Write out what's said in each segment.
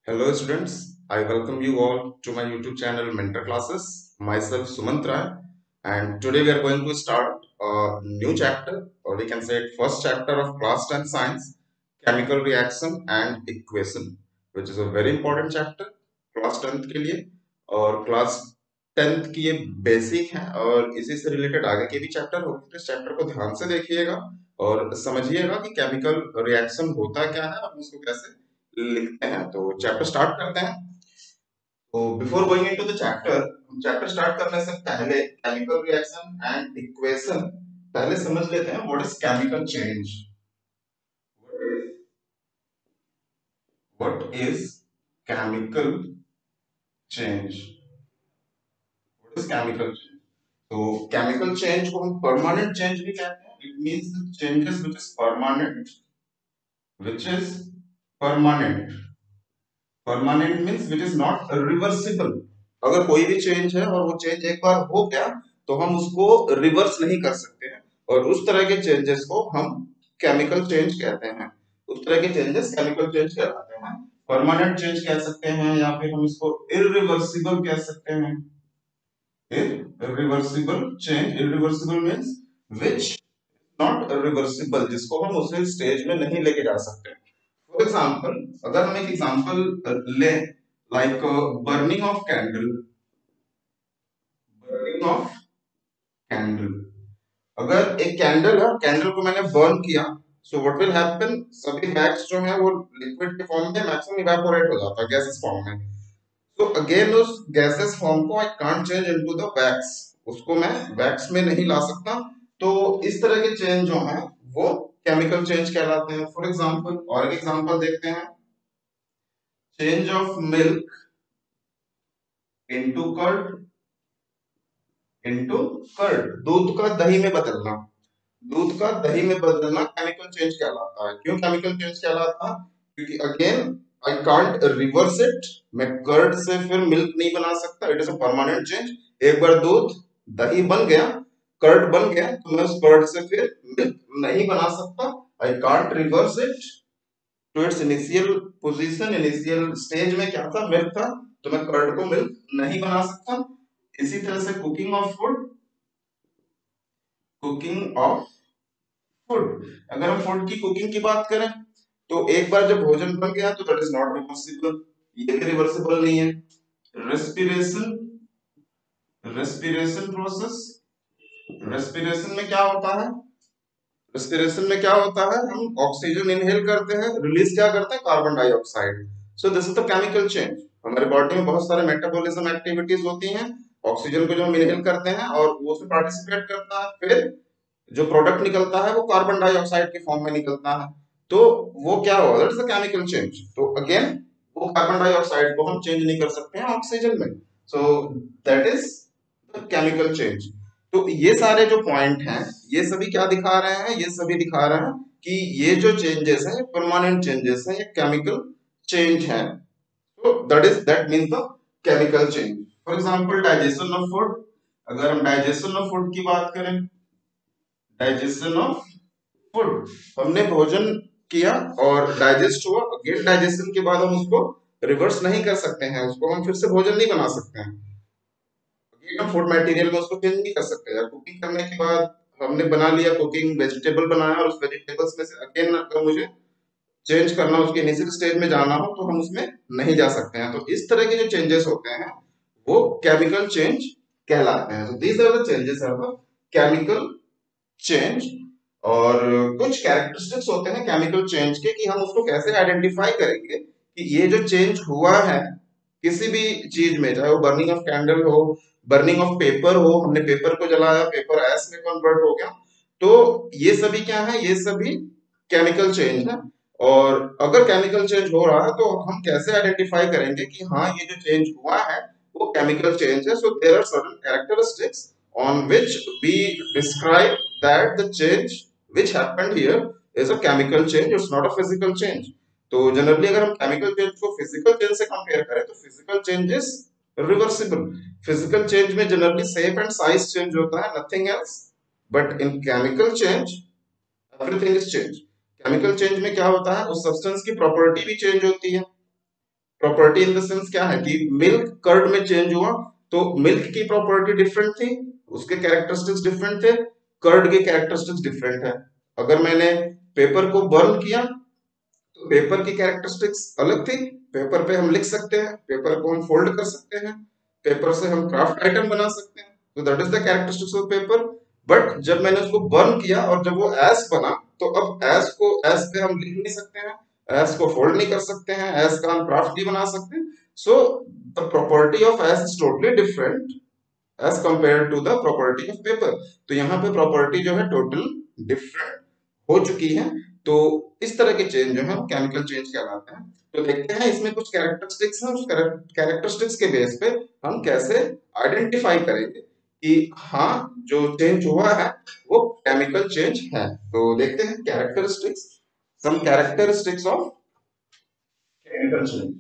Hello students, I welcome you all to my YouTube channel Mentor Classes. Myself Sumant Rai, and today we are going to start a new chapter, or we can say first chapter of class 10 science, chemical reaction and equation, which is a very important chapter class 10th के लिए और class 10th की ये basic है और इसी से related आगे के भी चैप्टर होंगे, तो इस चैप्टर को ध्यान से देखिएगा और समझिएगा कि केमिकल रिएक्शन होता क्या है और उसको कैसे लिखते हैं। तो चैप्टर स्टार्ट करते हैं। तो before going into the chapter, chapter start करने से पहले केमिकल रिएक्शन एंड इक्वेशन पहले समझ लेते हैं। What is chemical change? What is chemical change? What is chemical change? तो केमिकल चेंज को हम परमानेंट चेंज भी कहते हैं। It means the changes which is permanent, which is permanent. Permanent means which is not reversible. अगर कोई भी change है और वो चेंज एक बार हो गया तो हम उसको रिवर्स नहीं कर सकते हैं, और उस तरह के चेंजेस को हम केमिकल चेंज कहते हैं। उस तरह के चेंजेस केमिकल चेंज कहलाते हैं। परमानेंट चेंज कह सकते हैं या फिर हम इसको इरिवर्सिबल कह सकते हैं। Irreversible change, irreversible means which not reversible, जिसको हम उस स्टेज में नहीं लेके जा सकते। फॉर एग्जाम्पल, अगर हम एक एग्जाम्पल लें, like burning of candle. Burning of candle, अगर एक कैंडल है, कैंडल को मैंने बर्न किया, सो व्हाट विल हैपन, सभी वैक्स जो है वो लिक्विड के फॉर्म में मैक्सिमम इवेपोरेट हो जाता है गैसेस फॉर्म में। तो अगेन उस गैसेस फॉर्म को I can't change into the wax, उसको मैं वैक्स में नहीं ला सकता। तो इस तरह के चेंज जो है वो केमिकल चेंज कहलाते हैं। फॉर एग्जाम्पल, और एक एग्जाम्पल देखते हैं। Change of milk into curd, into curd, दूध का दही में बदलना। दूध का दही में बदलना केमिकल चेंज कहलाता है। क्यों केमिकल चेंज कहलाता है? क्योंकि again I can't reverse it, मैं कर्ड से फिर मिल्क नहीं बना सकता। It is a permanent change. एक बार दूध दही बन गया, कर्ड बन गया, तो मैं उस कर्ड से फिर मिल्क नहीं बना सकता। I can't reverse it to its initial position. Initial stage में क्या था? मिल्क था, तो मैं कर्ड को मिल्क नहीं बना सकता। इसी तरह से cooking of food, cooking of food, अगर हम फूड की कुकिंग की बात करें तो एक बार जब भोजन बन गया तो दैट इज नॉट रिवर्सिबल, ये भी रिवर्सिबल नहीं है। रेस्पिरेशन, रेस्पिरेशन प्रोसेस, रेस्पिरेशन में क्या होता है? रेस्पिरेशन में क्या होता है? हम ऑक्सीजन इनहेल करते हैं, रिलीज क्या करते हैं? Carbon dioxide. So this is the chemical change. हमारे बॉडी में बहुत सारे मेटाबॉलिज्म एक्टिविटीज होती हैं। ऑक्सीजन को जो हम इनहेल करते हैं और वो उसमें पार्टिसिपेट करता है, फिर जो प्रोडक्ट निकलता है वो कार्बन डाइऑक्साइड के फॉर्म में निकलता है। तो वो क्या होगा? That is the chemical change. तो अगेन वो कार्बन डाइऑक्साइड को हम चेंज नहीं कर सकते हैं ऑक्सीजन में। So that is the chemical change. तो ये सारे जो पॉइंट हैं, ये सभी क्या दिखा रहे हैं? ये सभी दिखा रहे हैं कि ये जो चेंजेस हैं परमानेंट चेंजेस हैं, ये केमिकल चेंज है। तो that means the chemical change. For example digestion of food, अगर हम डाइजेशन ऑफ फूड की बात करें, डाइजेशन ऑफ फूड, हमने भोजन किया और डाइजेस्ट हुआ, अगेन डाइजेशन के बाद हम उसको रिवर्स नहीं कर सकते हैं, उसको हम फिर से भोजन नहीं बना सकते हैं। अगेन हम फूड मटेरियल में उसको चेंज नहीं कर सकते हैं। कुकिंग करने के बाद हमने बना लिया, कुकिंग वेजिटेबल बनाया, और उस वेजिटेबल्स में से अगेन अगर मुझे चेंज करना, उसके इनिशियल स्टेज में जाना हो, तो हम उसमें नहीं जा सकते हैं। तो इस तरह के जो चेंजेस होते हैं वो केमिकल चेंज कहलाते हैं। So these are the changes of the chemical change। और कुछ कैरेक्टरिस्टिक्स होते हैं केमिकल चेंज के कि हम उसको कैसे आइडेंटिफाई करेंगे कि ये जो चेंज हुआ है किसी भी चीज में, चाहे वो बर्निंग ऑफ कैंडल हो, बर्निंग ऑफ पेपर हो, हमने पेपर को जलाया, पेपर एश में कन्वर्ट हो गया, तो ये सभी क्या है? ये सभी केमिकल चेंज है। और अगर केमिकल चेंज हो रहा है तो हम कैसे आइडेंटिफाई करेंगे कि हाँ ये जो चेंज हुआ है वो केमिकल चेंज है? So there are certain characteristics on which we describe that the change which happened here is a chemical change, it's not a physical change। तो जनरली अगर हम केमिकल चेंज को फिजिकल चेंज से compare करें तो physical change is reversible. Physical change में generally shape and size change होता है, nothing else. But in chemical change everything is change. Chemical change में क्या होता है? उस सब्सटेंस की प्रॉपर्टी भी चेंज होती है। प्रॉपर्टी इन द सेंस क्या है कि मिल्क कर्ड में चेंज हुआ, तो मिल्क की प्रॉपर्टी डिफरेंट थी, उसके कैरेक्टरिस्टिक्स डिफरेंट थे, कर्ड के कैरेक्टरिस्टिक्स डिफरेंट है। अगर मैंने पेपर को बर्न किया तो पेपर की कैरेक्टरिस्टिक्स अलग थी, पेपर पे हम लिख सकते हैं, पेपर को हम फोल्ड कर सकते हैं, पेपर से हम क्राफ्ट आइटम बना सकते हैं, तो that is the characteristics of paper. But जब मैंने उसको बर्न किया और जब वो एस बना, तो अब एस को एस पे हम लिख नहीं सकते हैं, एस को फोल्ड नहीं कर सकते हैं, एस का हम क्राफ्ट नहीं बना सकते। So the property of ash is totally different as compare to the property of paper. तो यहाँ पे प्रॉपर्टी जो है टोटल डिफरेंट हो चुकी है। तो इस तरह के चेंज जो है केमिकल चेंज कहलाते हैं। तो देखते हैं इसमें कुछ कैरेक्टरिस्टिक्स हैं, उस कैरेक्टरिस्टिक्स के बेस पे हम कैसे आइडेंटिफाई करेंगे कि हाँ जो चेंज हुआ है वो केमिकल चेंज है। तो देखते हैं characteristics, some characteristics of chemical change.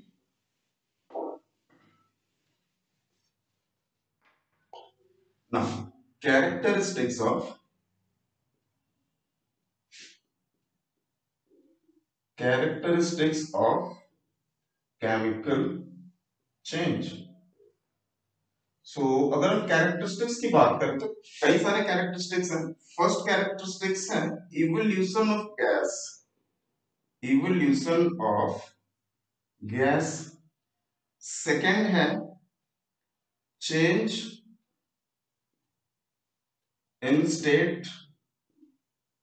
Now characteristics of chemical change. So अगर हम कैरेक्टरिस्टिक्स की बात करें तो कई सारे कैरेक्टरिस्टिक्स हैं। फर्स्ट कैरेक्टरिस्टिक्स है evolution of gas, evolution of gas. Second है change in state,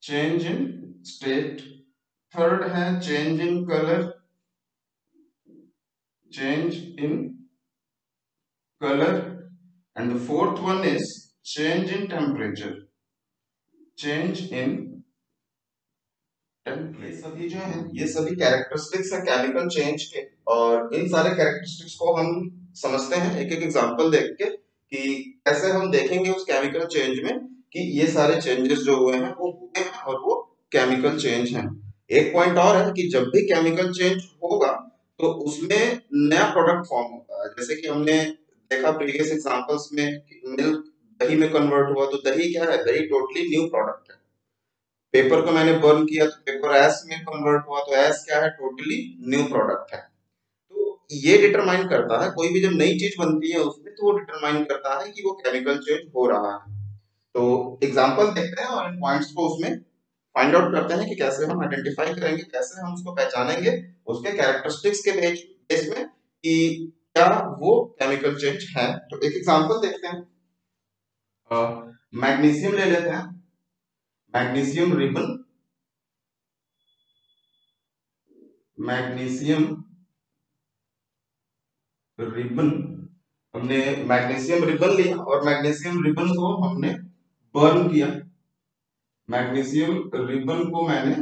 change in state. Third है change in colour, change in colour. And the fourth one is change in temperature, change in ये सभी जो है ये सभी characteristics है chemical change के। और इन सारे कैरेक्टरिस्टिक्स को हम समझते हैं एक एक एग्जांपल देख के कि कैसे हम देखेंगे उस केमिकल चेंज में कि ये सारे चेंजेस जो हुए हैं वो हुए हैं और वो केमिकल चेंज हैं। एक पॉइंट और है कि जब भी केमिकल चेंज होगा तो उसमें नया प्रोडक्ट फॉर्म होता है। जैसे कि हमने देखा प्रीवियस एग्जांपल्स में मिल्क दही में कन्वर्ट हुआ, तो दही क्या है, दही टोटली न्यू प्रोडक्ट है। पेपर को मैंने बर्न किया तो पेपर एश में कन्वर्ट हुआ, तो एश क्या है, टोटली न्यू प्रोडक्ट है। तो ये डिटरमाइन करता है, कोई भी जब नई चीज बनती है उसमें, तो वो डिटरमाइन करता है कि वो केमिकल चेंज हो रहा है। तो एग्जांपल देखते हैं और इन पॉइंट्स को उसमें फाइंड आउट करते हैं कि कैसे हम आइडेंटिफाई करेंगे, कैसे हम उसको पहचानेंगे उसके कैरेक्टरिस्टिक्स के बेस में कि क्या वो केमिकल चेंज है। तो एक एग्जांपल देखते हैं, मैग्नीशियम ले लेते हैं, मैग्नीशियम रिबन, मैग्नीशियम रिबन। हमने मैग्नीशियम रिबन लिया और मैग्नीशियम रिबन को हमने बर्न किया, मैग्नीशियम रिबन को मैंने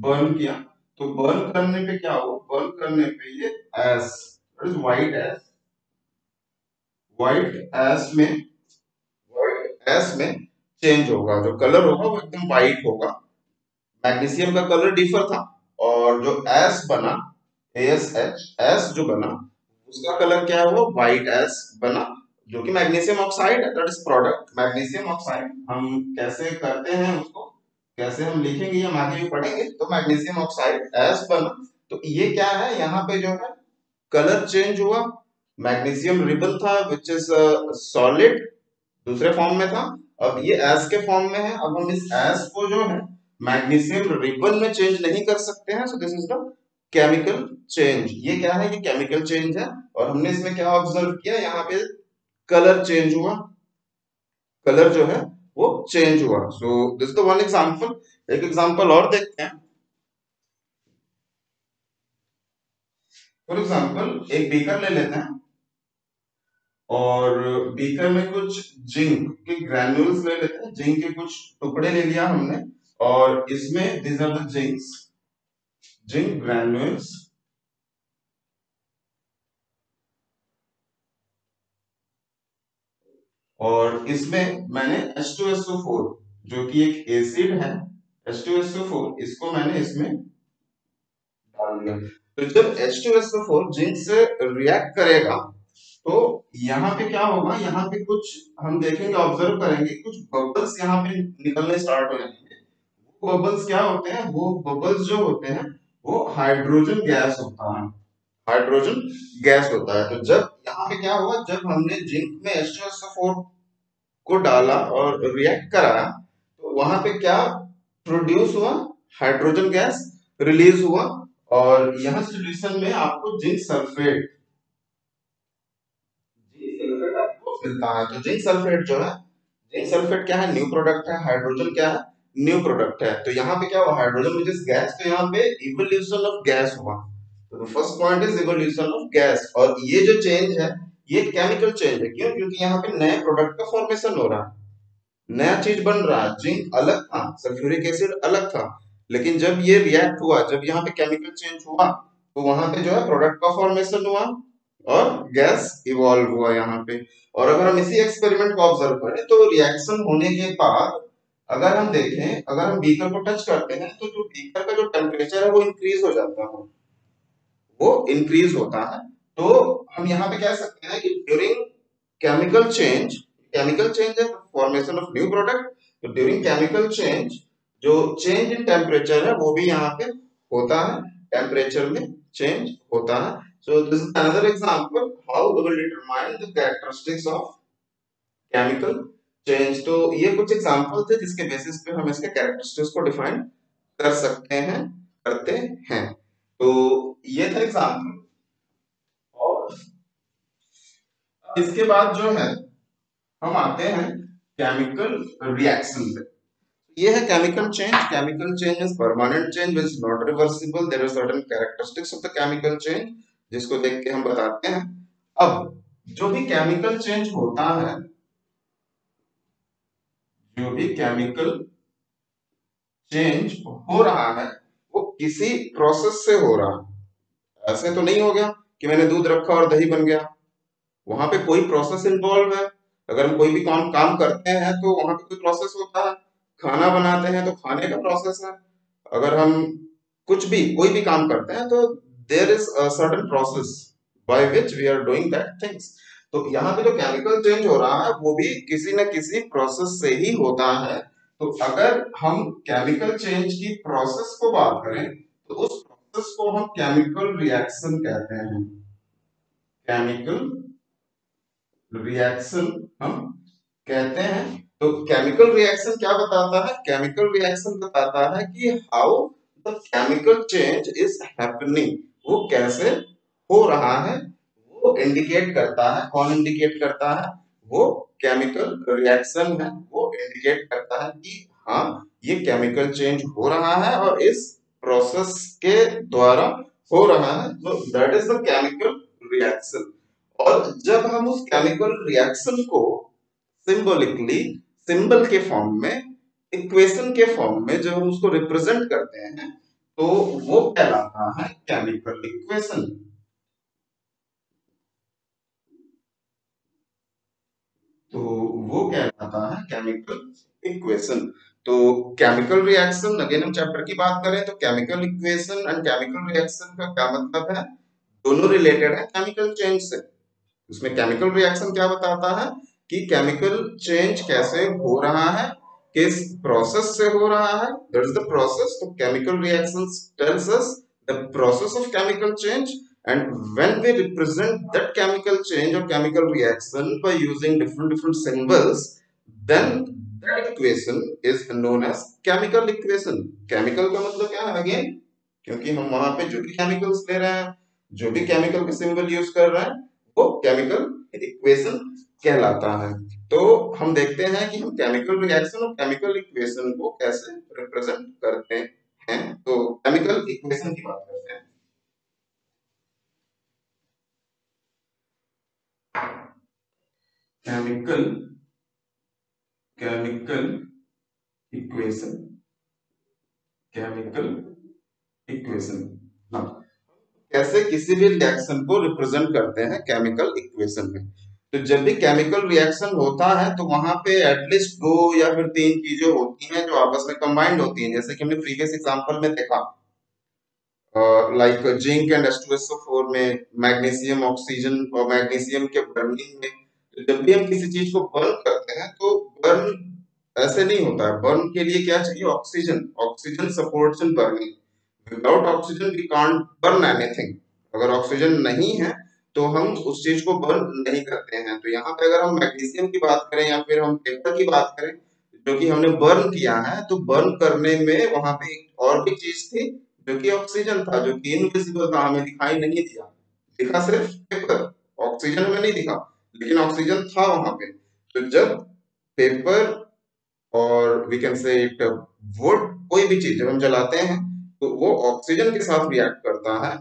बर्न किया। तो बर्न करने पे क्या हुआ, बर्न करने पे ये S, white S, white S में, व्हाइट एस में चेंज होगा, जो कलर होगा वो एकदम व्हाइट होगा। मैग्नीशियम का कलर डिफर था और जो एस बना, एस एच एस जो बना, उसका कलर क्या हुआ, व्हाइट एस बना, जो कि मैग्नीशियम ऑक्साइड है, that is product magnesium oxide. हम कैसे करते हैं उसको, कैसे हम लिखेंगे हम आगे भी पढ़ेंगे। तो मैग्नीशियम ऑक्साइड एस बना, तो ये क्या है, यहाँ पे जो है कलर चेंज हुआ। मैग्नीशियम रिबन था विच इज सॉलिड, दूसरे फॉर्म में था, अब ये एस के फॉर्म में है। अब हम इस एस को जो है मैग्नीशियम रिबन में चेंज नहीं कर सकते हैं, सो this is the chemical change. ये क्या है, ये केमिकल चेंज है। और हमने इसमें क्या ऑब्जर्व किया, यहाँ पे कलर चेंज हुआ, कलर जो है वो चेंज हुआ। So this the one example. एक एग्जांपल और देखते हैं। फॉर एग्जांपल एक बीकर ले लेते हैं और बीकर में कुछ जिंक के ग्रैन्यूल्स ले लेते हैं, जिंक के कुछ टुकड़े ले लिया हमने, और इसमें this are the zincs, zinc granules. और इसमें मैंने H2SO4 जो कि एक एसिड है, H2SO4 इसको मैंने इसमें डाल दिया। तो जब H2SO4 जिंक से रिएक्ट करेगा तो यहाँ पे क्या होगा, यहाँ पे कुछ हम देखेंगे, ऑब्जर्व करेंगे, कुछ बबल्स यहाँ पे निकलने स्टार्ट हो जाएंगे। वो बबल्स क्या होते हैं, वो बबल्स जो होते हैं वो हाइड्रोजन गैस होता है, हाइड्रोजन गैस होता है। तो जब यहाँ पे क्या हुआ, जब हमने जिंक में H2SO4 को डाला और रिएक्ट कराया, तो वहां पे क्या प्रोड्यूस हुआ, हाइड्रोजन गैस रिलीज हुआ। और यह सॉल्यूशन में आपको जिंक सल्फेट, जिंक सल्फेट आपको मिलता है। तो जिंक सल्फेट जो है, जिंक सल्फेट क्या है, न्यू प्रोडक्ट है। हाइड्रोजन क्या है, न्यू प्रोडक्ट है। तो यहाँ पे क्या हुआ, हाइड्रोजन विच इज गैस, तो यहाँ पे इवोल्यूशन ऑफ गैस हुआ। तो first point is evolution of gas. और ये जो चेंज है, ये केमिकल चेंज है। क्यों? क्योंकि यहाँ पे नए प्रोडक्ट का फॉर्मेशन हो रहा है, नया चीज बन रहा है। जिंक अलग था, सल्फ्यूरिक एसिड अलग था, लेकिन जब ये रिएक्ट हुआ, जब यहाँ पे केमिकल चेंज हुआ, तो वहां पे जो है प्रोडक्ट का फॉर्मेशन हुआ और गैस इवॉल्व हुआ यहाँ पे। और अगर हम इसी एक्सपेरिमेंट को ऑब्जर्व करें, तो रिएक्शन होने के बाद अगर हम देखें, अगर हम बीकर को टच करते हैं, तो जो बीकर का जो टेम्परेचर है वो इंक्रीज हो जाता है, वो इंक्रीज होता है। तो हम यहाँ पे कह सकते हैं कि during chemical change, chemical change है फॉर्मेशन ऑफ न्यू प्रोडक्ट, तो ड्यूरिंग केमिकल चेंज जो चेंज इन टेम्परेचर है वो भी यहाँ पे होता है, टेम्परेचर में चेंज होता है। So this is another example how we will determine the characteristics of chemical change. तो ये कुछ एग्जांपल थे जिसके बेसिस पे हम इसके कैरेक्टरिस्टिक्स को डिफाइन कर सकते हैं, करते हैं। तो ये था एग्जांपल। और इसके बाद जो है हम आते हैं केमिकल रिएक्शन पे। ये है chemical change. Chemical change is permanent change which is not reversible. There are certain characteristics of the chemical change जिसको देख के हम बताते हैं। अब जो भी केमिकल चेंज होता है, जो भी केमिकल चेंज हो रहा है, वो किसी प्रोसेस से हो रहा है। ऐसे तो नहीं हो गया कि मैंने दूध रखा और दही बन गया, वहां पे कोई प्रोसेस इन्वॉल्व है। अगर हम कोई भी काम काम करते हैं तो वहां पे कोई प्रोसेस होता है। खाना बनाते हैं तो खाने का प्रोसेस है। अगर हम कुछ भी कोई भी काम करते हैं तो there is a certain process by which we are doing that things. तो यहाँ पे जो केमिकल चेंज हो रहा है वो भी किसी न किसी प्रोसेस से ही होता है। तो अगर हम केमिकल चेंज की प्रोसेस को बात करें, तो उस प्रोसेस को हम केमिकल रिएक्शन कहते हैं। केमिकल रिएक्शन हम कहते हैं। तो केमिकल रिएक्शन क्या बताता है? केमिकल रिएक्शन बताता है कि how the chemical change is happening, वो कैसे हो रहा है, वो इंडिकेट करता है। कौन इंडिकेट करता है? वो केमिकल रिएक्शन है, वो इंडिकेट करता है कि हाँ, ये केमिकल चेंज हो रहा है और इस प्रोसेस के द्वारा हो रहा है। तो that is the chemical reaction. और जब हम उस केमिकल रिएक्शन को सिंबॉलिकली, सिंबल के फॉर्म में, इक्वेशन के फॉर्म में जब हम उसको रिप्रेजेंट करते हैं, तो वो कहलाता है केमिकल इक्वेशन। तो वो कहलाता है केमिकल इक्वेशन। तो केमिकल रिएक्शन, अगेन हम चैप्टर की बात करें तो chemical equation and chemical reaction का क्या मतलब है? दोनों रिलेटेड है केमिकल चेंज से। उसमें केमिकल रिएक्शन क्या बताता है कि केमिकल चेंज कैसे हो रहा है, किस प्रोसेस से हो रहा है, दैट इज द प्रोसेस। तो chemical reactions tells us the process of chemical change, and when we represent that chemical change or chemical reaction by using different symbols, then that equation is known as chemical equation। chemical का मतलब क्या है? Again, क्योंकि हम वहां पे जो भी केमिकल्स ले रहे हैं, जो भी केमिकल का सिंबल यूज कर रहे हैं, वो केमिकल इक्वेशन कहलाता है। तो हम देखते हैं कि हम केमिकल रिएक्शन और केमिकल इक्वेशन को कैसे रिप्रेजेंट करते हैं। तो केमिकल इक्वेशन की बात करते हैं। Chemical chemical equation, chemical equation, हाँ, कैसे किसी भी रिएक्शन को रिप्रेजेंट करते हैं केमिकल इक्वेशन में। तो जब भी केमिकल रिएक्शन होता है तो वहां पे एटलीस्ट दो या फिर तीन चीजें होती हैं जो आपस में कंबाइंड होती हैं। जैसे कि हमने प्रीवियस एग्जांपल में देखा, लाइक जिंक एंड H2SO4 में मैग्नीशियम ऑक्सीजन और मैग्नीशियम के बर्निंग में। तो जब भी हम किसी चीज को बर्न करते हैं तो बर्न ऐसे नहीं होता है। बर्न के लिए क्या चाहिए? Oxygen. Oxygen supports in burning. Without oxygen we can't burn anything, अगर ऑक्सीजन नहीं है तो हम उस चीज को बर्न नहीं करते हैं। तो यहाँ पे अगर हम मैग्नीशियम की बात करें या फिर हम पेपर की बात करें जो कि हमने बर्न किया है, तो बर्न करने में वहां पे एक और भी चीज थी जो कि ऑक्सीजन था, जो कि इनविजिबल था, हमें दिखाई नहीं दिया, दिखा सिर्फ पेपर, ऑक्सीजन हमें नहीं दिखा, लेकिन ऑक्सीजन था वहां पे। तो जब पेपर और we can say it wood, कोई भी चीज जब हम जलाते हैं तो वो ऑक्सीजन के साथ रिएक्ट करता है,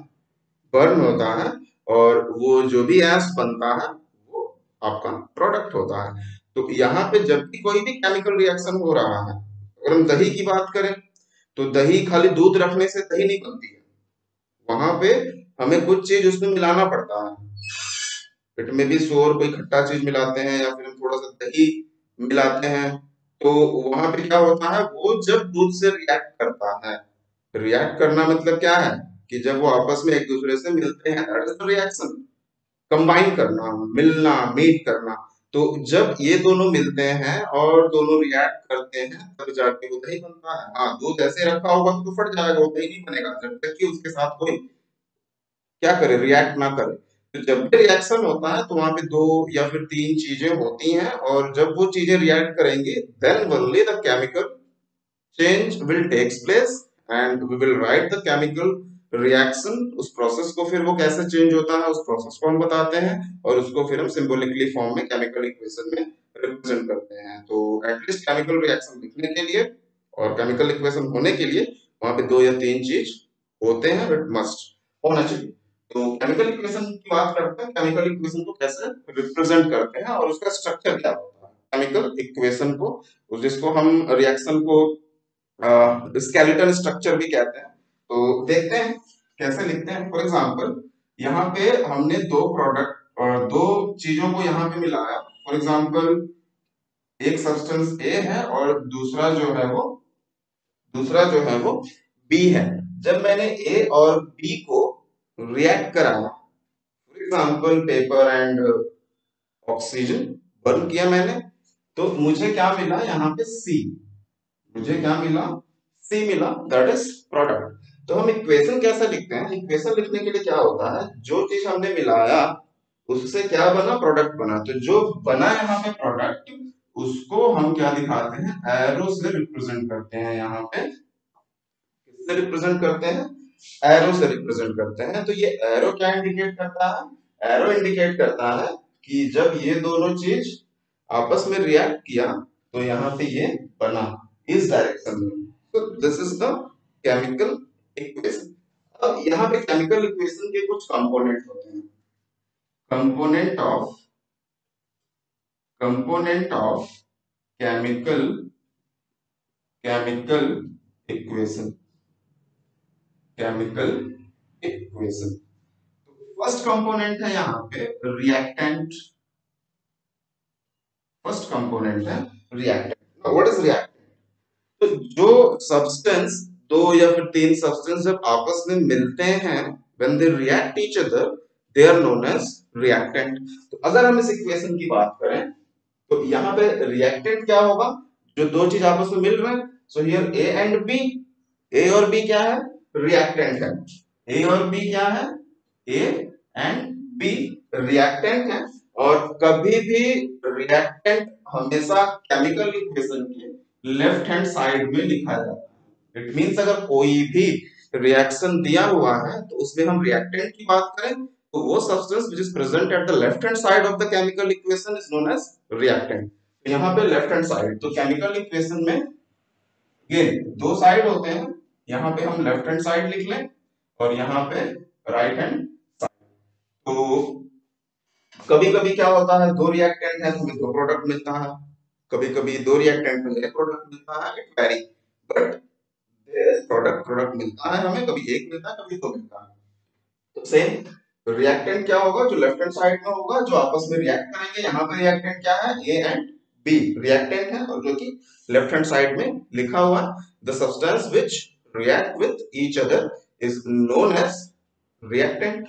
बर्न होता है, और वो जो भी गैस बनता है वो आपका प्रोडक्ट होता है। तो यहाँ पे जब भी कोई भी केमिकल रिएक्शन हो रहा है, अगर हम दही की बात करें तो दही खाली दूध रखने से दही नहीं बनती है, वहां पे हमें कुछ चीज उसमें मिलाना पड़ता है। इट में भी श्योर कोई खट्टा चीज मिलाते हैं या फिर हम थोड़ा सा दही मिलाते हैं। तो वहां पे क्या होता है, वो जब दूध से रिएक्ट करता है, रिएक्ट करना मतलब क्या है कि जब वो आपस में एक दूसरे से मिलते हैं, that is the reaction. Combine करना, मिलना, मीट करना। तो जब ये दोनों मिलते हैं और दोनों रिएक्ट करते हैं तब जाके वो दही बनता है। हाँ, दूध ऐसे रखा होगा तो फट जाएगा, वो दही नहीं बनेगा जब तक कि उसके साथ कोई क्या करे, रिएक्ट ना करे। तो जब भी रिएक्शन होता है तो वहां पे दो या फिर तीन चीजें होती हैं, और जब वो चीजें रिएक्ट करेंगी then only the chemical change will takes place and we will write the chemical reaction। उस प्रोसेस को फिर वो कैसे चेंज होता है उस प्रोसेस को हम बताते हैं, और उसको फिर हम सिंबॉलिकली फॉर्म में केमिकल इक्वेशन में रिप्रेजेंट करते हैं। तो एटलीस्ट केमिकल रिएक्शन लिखने के लिए और केमिकल इक्वेशन होने के लिए वहां पे दो या तीन चीज होते हैं, इट मस्ट होना चाहिए। तो केमिकल इक्वेशन की बात करते हैं, केमिकल इक्वेशन को कैसे रिप्रेजेंट करते हैं और उसका स्ट्रक्चर क्या होता है केमिकल इक्वेशन को, जिसको हम रिएक्शन को स्केलेटन स्ट्रक्चर भी कहते हैं। तो देखते हैं कैसे लिखते हैं। फॉर एग्जांपल यहाँ पे हमने दो प्रोडक्ट और दो चीजों को यहाँ पे मिलाया। फॉर एग्जांपल एक सब्सटेंस ए है और दूसरा जो है वो बी है। जब मैंने ए और बी को रिएक्ट कराया, for example paper and oxygen burn किया मैंने, तो मुझे क्या मिला यहाँ पे सी, मुझे क्या मिला, सी मिला, दैट इज प्रोडक्ट। तो हम इक्वेशन कैसे लिखते हैं, इक्वेशन लिखने के लिए क्या होता है, जो चीज हमने मिलाया उससे क्या बना, प्रोडक्ट बना। तो जो बना यहाँ पे प्रोडक्ट, उसको हम क्या दिखाते हैं, एरो से रिप्रेजेंट करते हैं। यहाँ पे किससे रिप्रेजेंट करते हैं, एरो से रिप्रेजेंट करते हैं। तो ये एरो क्या इंडिकेट करता है, एरो इंडिकेट करता है कि जब ये दोनों चीज आपस में रिएक्ट किया तो यहाँ पे ये बना इस डायरेक्शन में। तो this is the chemical equation. अब यहाँ पे केमिकल इक्वेशन के कुछ कंपोनेंट होते हैं। Component of chemical chemical equation, chemical equation. First component है यहाँ पे रिएक्टेंट, फर्स्ट कंपोनेंट है रिएक्टेंट। व्हाट इज रिएक्टेंट, तो जो सब्सटेंस, दो या फिर तीन सब्सटेंस जब आपस में मिलते हैं, when they react each other, they are known as reactant. तो अगर हम इस इक्वेशन की बात करें तो यहाँ पे रिएक्टेंट क्या होगा, जो दो चीज आपस में मिल रहे हैं। So here A and B, A और बी क्या है, रिएक्टेंट है। ए और बी क्या है, ए एंड बी रिएक्टेंट है। और कभी भी रिएक्टेंट हमेशा केमिकल इक्वेशन के लेफ्ट हैंड साइड में लिखा जाता है। इट मींस अगर कोई भी रिएक्शन दिया हुआ है तो उसमें हम रिएक्टेंट की बात करें तो वो substance which is present at the left hand side of the chemical equation is known as reactant. यहाँ पे लेफ्ट हैंड साइड, तो केमिकल इक्वेशन में अगेन दो साइड होते हैं। यहाँ पे हम लेफ्ट हैंड साइड लिख लें और यहाँ पे राइट हैंड साइड। तो कभी कभी क्या होता है, दो रिएक्टेंट है तो हमें दो प्रोडक्ट मिलता है, कभी कभी दो रिएक्टेंट में एक प्रोडक्ट मिलता है, it very, but product product मिलता है हमें, कभी एक मिलता है कभी दो मिलता है। तो सेम रिएक्टेंट क्या होगा, जो लेफ्ट हैंड साइड में होगा, जो आपस में रिएक्ट करेंगे। यहाँ पे रिएक्टेंट क्या है, ए एंड बी रिएक्टेंट है, और जो कि लेफ्ट हैंड साइड में लिखा हुआ, the substance which react with each other is known as reactant.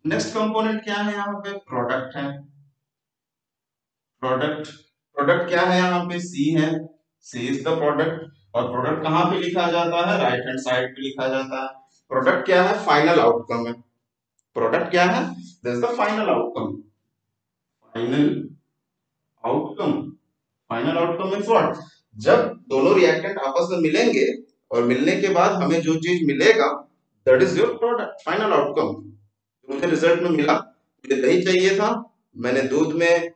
Next component क्या है, यहाँ पे प्रोडक्ट है। प्रोडक्ट, प्रोडक्ट क्या है, यहाँ पे सी है, सी इज द प्रोडक्ट। और प्रोडक्ट कहाँ पे लिखा जाता है, राइट हैंड साइड पे लिखा जाता है। प्रोडक्ट क्या है? फाइनल आउटकम है। प्रोडक्ट क्या है? This is the final outcome. Final outcome, final outcome means what? जब दोनों रिएक्टेंट आपस में मिलेंगे और मिलने के बाद हमें जो चीज मिलेगा, that is your product, final outcome. मुझे रिजल्ट में मिला, मुझे दही चाहिए था, मैंने दूध में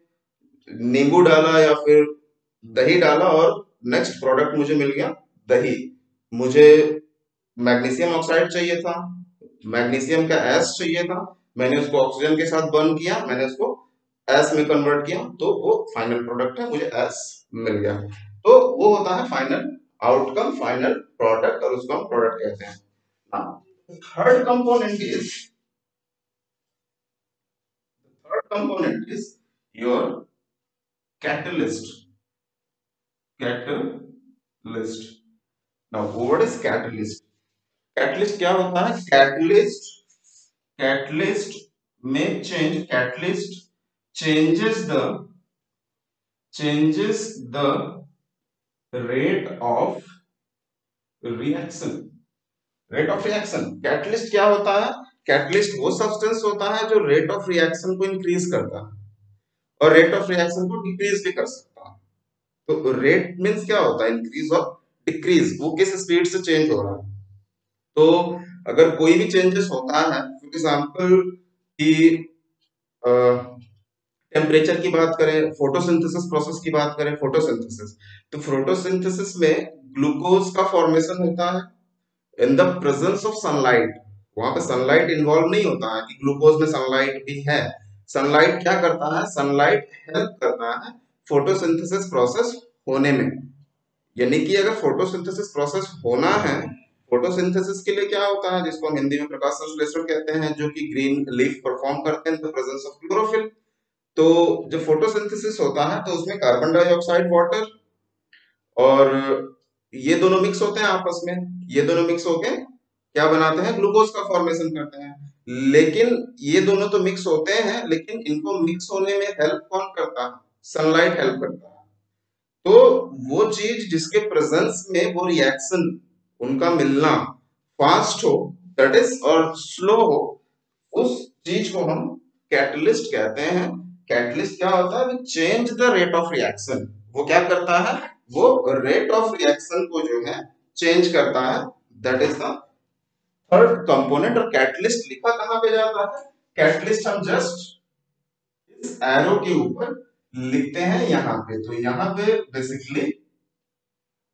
नींबू डाला या फिर दही डाला और नेक्स्ट प्रोडक्ट मुझे मिल गया दही। मुझे मैग्नीशियम ऑक्साइड चाहिए था, मैग्नीशियम का एस चाहिए था, मैंने उसको ऑक्सीजन के साथ बर्न किया, मैंने उसको एस में कन्वर्ट किया, तो वो फाइनल प्रोडक्ट है, मुझे एस मिल गया। तो वो होता है फाइनल आउटकम, फाइनल प्रोडक्ट, और उसको हम प्रोडक्ट कहते हैं। Third component is, third component is your catalyst. Catalyst. Now, what is catalyst? Catalyst क्या होता है? Catalyst make change. Catalyst changes the rate of reaction. Rate of reaction. Catalyst क्या होता है? कैटलिस्ट वो सब्सटेंस होता है जो रेट ऑफ रिएक्शन को इंक्रीज करता है और रेट ऑफ रिएक्शन को डिक्रीज भी कर सकता है। तो रेट मींस क्या होता है? इंक्रीज और डिक्रीज, वो किस स्पीड से चेंज हो रहा है। तो अगर कोई भी चेंजेस होता है, फॉर एग्जांपल कि टेम्परेचर की बात करें, फोटोसिंथेसिस प्रोसेस की बात करें, फोटोसिंथेसिस, तो फोटोसिंथेसिस में ग्लूकोज का फॉर्मेशन होता है in the presence of sunlight. वहां पे सनलाइट इन्वॉल्व नहीं होता है कि ग्लूकोज में सनलाइट भी है। सनलाइट क्या करता है? सनलाइट हेल्प करता है फोटोसिंथेसिस प्रोसेस होने में। यानी कि अगर फोटोसिंथेसिस प्रोसेस होना है, फोटोसिंथेसिस के लिए क्या होता है, जिसको हम हिंदी में प्रकाश संश्लेषण कहते हैं, जो कि ग्रीन लीफ परफॉर्म करते हैं in the presence of chlorophyll. तो जब फोटोसिंथेसिस होता है तो उसमें कार्बन डाइऑक्साइड, वाटर और ये दोनों मिक्स होते हैं आपस में। ये दोनों मिक्स होके क्या बनाते हैं? ग्लूकोज का फॉर्मेशन करते हैं। लेकिन ये दोनों तो मिक्स होते हैं, लेकिन इनको मिक्स होने में हेल्प कौन करता है? सनलाइट हेल्प करता है। तो वो चीज जिसके प्रेजेंस में वो रिएक्शन उनका मिलना फास्ट हो, दैट इज, और स्लो हो, उस चीज को हम कैटलिस्ट कहते हैं। कैटलिस्ट क्या होता है? Change the rate of reaction. वो क्या करता है? वो रेट ऑफ रिएक्शन को जो है चेंज करता है, that is the third component. और कैटलिस्ट लिखा कहां पे जाता है? कैटलिस्ट हम जस्ट इस एरो के ऊपर लिखते हैं यहाँ पे। तो यहाँ पे बेसिकली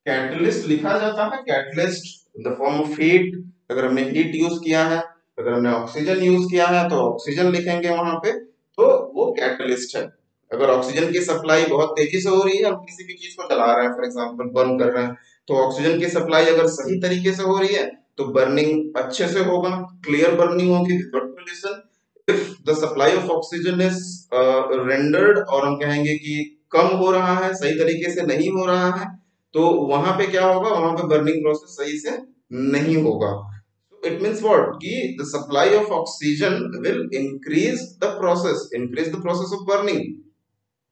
कैटलिस्ट लिखा जाता है। Catalyst in the form of heat. अगर हमने हीट यूज किया है, अगर हमने ऑक्सीजन यूज किया है तो ऑक्सीजन लिखेंगे वहां पे, तो वो कैटलिस्ट है। अगर ऑक्सीजन की सप्लाई बहुत तेजी से हो रही है, हम किसी भी चीज को जला रहे हैं, फॉर एग्जांपल बर्न कर रहे हैं, तो ऑक्सीजन की सप्लाई अगर सही तरीके से हो रही है तो बर्निंग अच्छे से होगा, क्लियर बर्निंग होगी without pollution. If the supply of oxygen is rendered, और हम कहेंगे कि कम हो रहा है, सही तरीके से नहीं हो रहा है, तो वहां पे क्या होगा? वहां पे बर्निंग प्रोसेस सही से नहीं होगा। It means what? कि the supply of oxygen will increase the process of burning.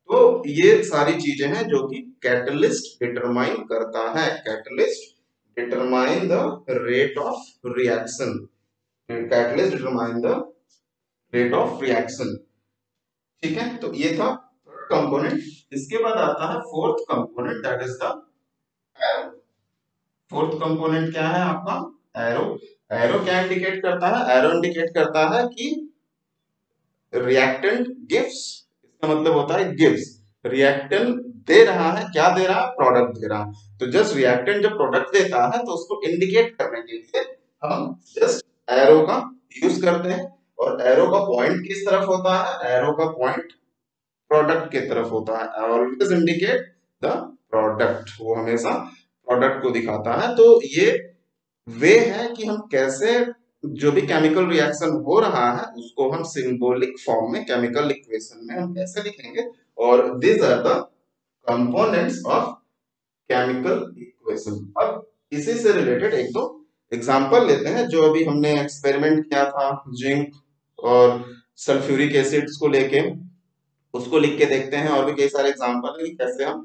तो ये सारी चीजें हैं जो कि कैटलिस्ट डिटरमाइन करता है। Catalyst determine the rate of reaction. Catalyst determine the rate of reaction. ठीक है, तो ये था थर्ड कंपोनेंट। इसके बाद आता है fourth component, that is the arrow. Fourth component क्या है आपका? एरो। एरो क्या इंडिकेट करता है? एरो इंडिकेट करता है कि रिएक्टेंट गिव्स, इसका मतलब होता है गिव्स। रिएक्टेंट दे रहा है, क्या दे रहा है? प्रोडक्ट दे रहा है। तो जस्ट रिएक्टेंट जब प्रोडक्ट देता है तो उसको इंडिकेट करने के लिए हम जस्ट एरो का यूज करते हैं। और एरो का पॉइंट किस तरफ होता है? एरो का पॉइंट प्रोडक्ट की तरफ होता है। ऑलवेज इंडिकेट द प्रोडक्ट, वो हमेशा प्रोडक्ट को दिखाता है। तो ये वे है कि हम कैसे जो भी केमिकल रिएक्शन हो रहा है उसको हम सिंबॉलिक फॉर्म में, केमिकल इक्वेशन में हम कैसे लिखेंगे। और this are the components of chemical equation. अब इसी से रिलेटेड एक दो एग्जांपल लेते हैं जो अभी हमने एक्सपेरिमेंट किया था जिंक और सल्फ्यूरिक एसिड्स को लेके, उसको लिख के देखते हैं। और भी कई सारे एग्जांपल है कि कैसे हम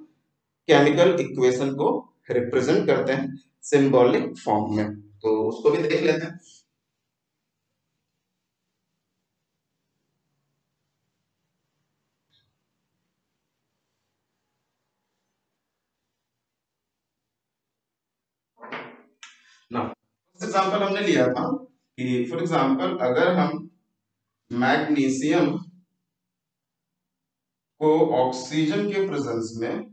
केमिकल इक्वेशन को रिप्रेजेंट करते हैं सिंबॉलिक फॉर्म में, तो उसको भी देख लेते हैं। ना। फर्स्ट एग्जांपल हमने लिया था कि फॉर एग्जांपल अगर हम मैग्नीशियम को ऑक्सीजन के प्रेजेंस में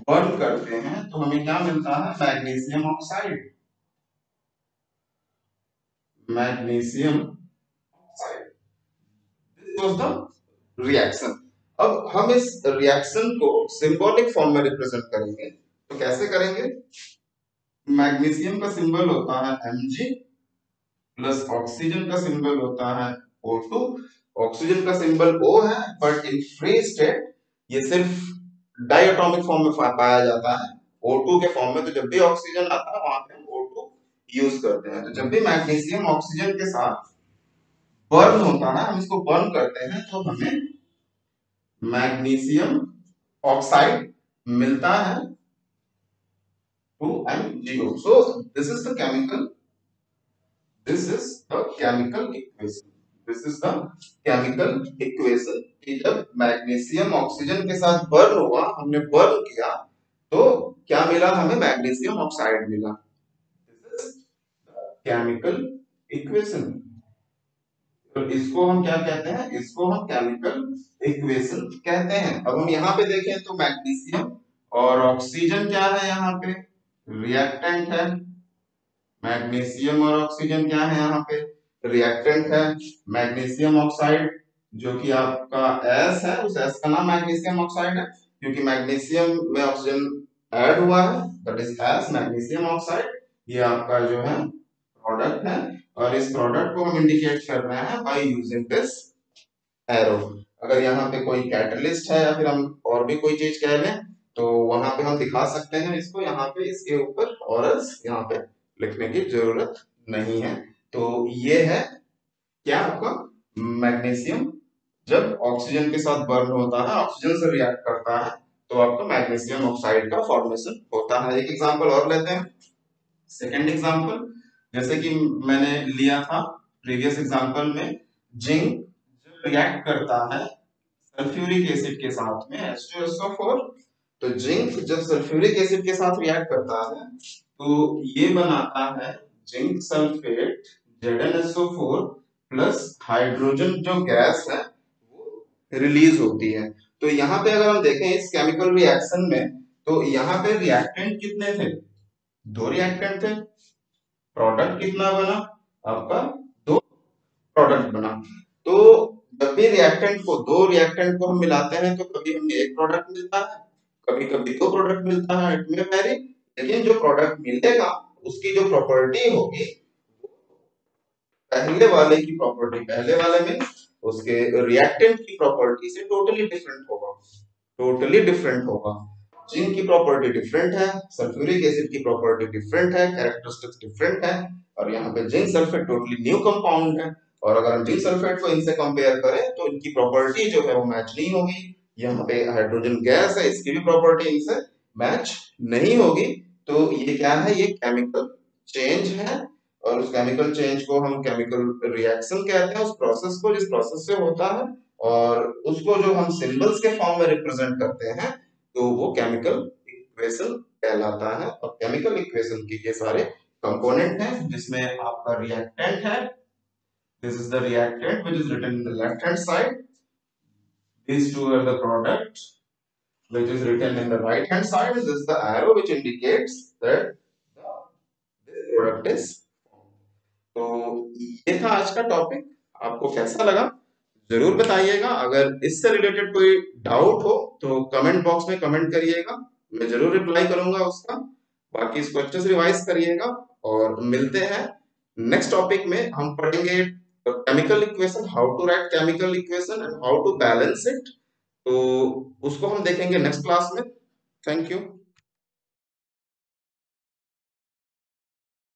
बर्न करते हैं तो हमें क्या मिलता है, magnesium oxide. Magnesium oxide, this was the reaction. अब हम इस रिएक्शन को सिंबॉलिक फॉर्म में रिप्रेजेंट करेंगे, तो कैसे करेंगे? मैग्नीशियम का सिंबल होता है Mg प्लस ऑक्सीजन का सिंबल होता है O2। ऑक्सीजन का सिंबल O है, बट इन फ्री स्टेट ये सिर्फ डायटोमिक फॉर्म में पाया जाता है, O2 के फॉर्म में। तो जब भी ऑक्सीजन आता है वहां पे हम O2 यूज करते हैं। तो जब भी मैग्नीशियम ऑक्सीजन के साथ बर्न होता है, हम इसको बर्न करते हैं, तो हमें मैग्नीशियम ऑक्साइड मिलता है 2MgO। So this is the chemical, this is the chemical equation, this is the chemical equation कि जब मैग्नीशियम ऑक्सीजन के साथ बर्न हुआ, हमने बर्न किया, तो क्या मिला हमें? मैग्नीशियम ऑक्साइड मिला। This is chemical equation. तो इसको हम क्या कहते हैं? इसको हम केमिकल इक्वेशन कहते हैं। अब हम यहाँ पे देखें तो मैग्नीशियम और ऑक्सीजन क्या है? यहाँ पे रिएक्टेंट है। मैग्नीशियम और ऑक्सीजन क्या है? यहाँ पे रिएक्टेंट है। मैग्नीशियम ऑक्साइड जो कि आपका एस है, उस एस का नाम मैग्नीशियम ऑक्साइड है, क्योंकि मैग्नीशियम में ऑक्सीजन ऐड हुआ है, that is S magnesium oxide. ये आपका जो है प्रोडक्ट है, और इस प्रोडक्ट को हम इंडिकेट कर रहे हैं बाय यूजिंग दिस एरो। अगर यहाँ पे कोई कैटलिस्ट है या फिर हम और भी कोई चीज कह लें, तो वहां पे हम दिखा सकते हैं इसको, यहाँ पे इसके ऊपर, और एल्स यहाँ पे लिखने की जरूरत नहीं है। तो ये है क्या आपका मैग्नीशियम जब ऑक्सीजन के साथ बर्न होता है, ऑक्सीजन से रिएक्ट करता है, तो आपका मैग्नीशियम ऑक्साइड का फॉर्मेशन होता है। एक एग्जांपल और लेते हैं, सेकंड एग्जांपल। जैसे कि मैंने लिया था प्रीवियस एग्जांपल में, जिंक जब रिएक्ट करता है सल्फ्यूरिक एसिड के साथ में H2SO4, तो जिंक जब सल्फ्यूरिक एसिड के साथ रिएक्ट करता है तो ये बनाता है zinc sulphate ZnSO4 plus hydrogen जो गैस है वो रिलीज होती है। तो यहाँ पे अगर हम देखें इस केमिकल रिएक्शन में, तो यहाँ पे रिएक्टेंट कितने थे? दो रिएक्टेंट थे। प्रोडक्ट कितना बना आपका? दो प्रोडक्ट बना। तो जब भी रिएक्टेंट को, दो रिएक्टेंट को हम मिलाते हैं, तो कभी हमें एक प्रोडक्ट मिलता है, कभी कभी दो प्रोडक्ट मिलता है, इट मे वेरी। लेकिन जो प्रोडक्ट मिलेगा उसकी जो प्रॉपर्टी होगी, पहले वाले की प्रॉपर्टी, पहले वाले में उसके रिएक्टेंट की प्रॉपर्टी से टोटली डिफरेंट होगा, टोटली डिफरेंट होगा। जिंक की प्रॉपर्टी डिफरेंट है, सल्फ्यूरिक एसिड की प्रॉपर्टी डिफरेंट है, कैरेक्टरिस्टिक्स डिफरेंट है, और यहाँ पे zinc sulphate totally new compound है। और अगर हम जिंक सल्फेट को इनसे कंपेयर करें तो इनकी प्रॉपर्टी जो है वो मैच नहीं होगी। यहाँ पे हाइड्रोजन गैस है, इसकी भी प्रॉपर्टी इनसे मैच नहीं होगी। तो ये क्या है? ये केमिकल चेंज है, और उस केमिकल चेंज को हम केमिकल रिएक्शन कहते हैं, उस प्रोसेस को जिस प्रोसेस से होता है, और उसको जो हम सिंबल्स के फॉर्म में रिप्रेजेंट करते हैं, तो वो केमिकल इक्वेशन कहलाता है। और केमिकल इक्वेशन की ये सारे कंपोनेंट हैं, जिसमें आपका रिएक्टेंट है, this is the reactant which is written in the left hand side, these two are the product which is written in the right hand side, this is the arrow which indicates that this product is formed. तो ये था आज का topic, आपको कैसा लगा जरूर बताइएगा। अगर इससे रिलेटेड कोई डाउट हो तो कमेंट बॉक्स में कमेंट करिएगा, मैं जरूर रिप्लाई करूंगा उसका। बाकी इसको अच्छे से रिवाइज करिएगा, और मिलते हैं नेक्स्ट टॉपिक में। हम पढ़ेंगे chemical equation, how to write chemical equation and how to balance it. तो उसको हम देखेंगे नेक्स्ट क्लास में। Thank you.